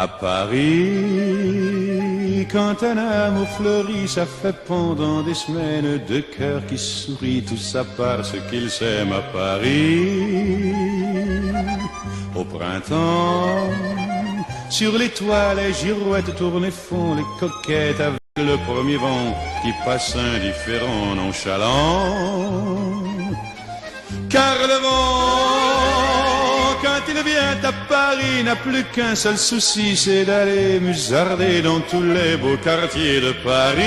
À Paris, quand un amour fleurit, ça fait pendant des semaines deux cœurs qui sourient, tout ça parce qu'ils s'aiment à Paris. Au printemps, sur les toits, les girouettes tournent et font les coquettes avec le premier vent qui passe indifférent, nonchalant. Car le vent, quand il vient à Paris, n'a plus qu'un seul souci, c'est d'aller musarder dans tous les beaux quartiers de Paris.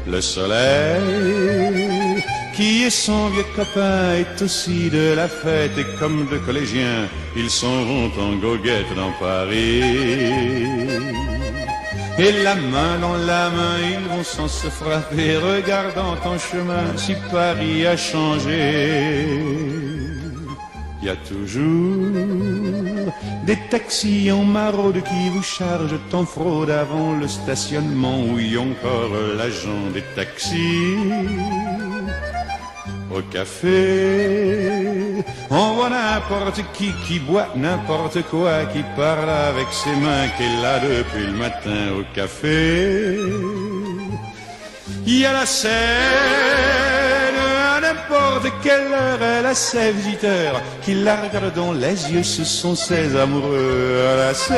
Le soleil, qui est son vieux copain, est aussi de la fête, et comme deux collégiens, ils s'en vont en goguette dans Paris. Et la main dans la main, ils vont sans se frapper, regardant en chemin si Paris a changé. Il y a toujours des taxis en maraude qui vous chargent en fraude avant le stationnement, où y a encore l'agent des taxis. Au café, on voit n'importe qui boit n'importe quoi, qui parle avec ses mains, qui est là depuis le matin au café. Il y a la scène, à n'importe quelle heure, elle a ses visiteurs qui la regardent dans les yeux, ce sont ses amoureux à la scène.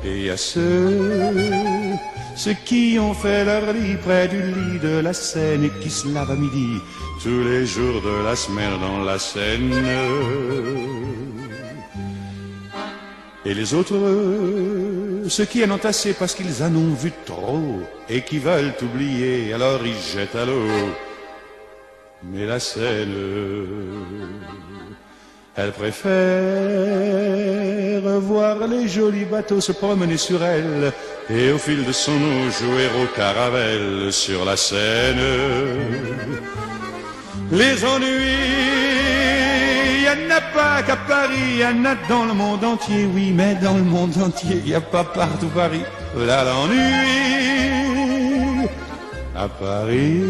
Et il y a ceux qui ont fait leur lit près du lit de la Seine et qui se lavent à midi tous les jours de la semaine dans la Seine. Et les autres, ceux qui en ont assez parce qu'ils en ont vu trop et qui veulent oublier, alors ils jettent à l'eau. Mais la Seine, elle préfère voir les jolis bateaux se promener sur elle et au fil de son eau jouer au caravelle sur la Seine. Les ennuis, y en a pas qu'à Paris, y en a dans le monde entier, oui, mais dans le monde entier, y a pas partout Paris. Là l'ennui à Paris.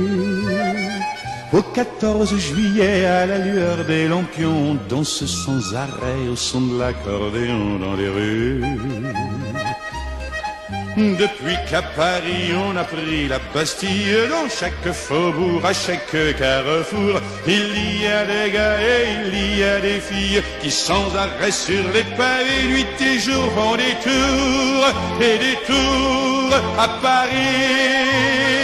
Au 14 juillet, à la lueur des lampions, on danse sans arrêt au son de l'accordéon dans les rues. Depuis qu'à Paris on a pris la Bastille, dans chaque faubourg, à chaque carrefour, il y a des gars et il y a des filles qui sans arrêt sur les pavés, nuit et jour, font des tours à Paris.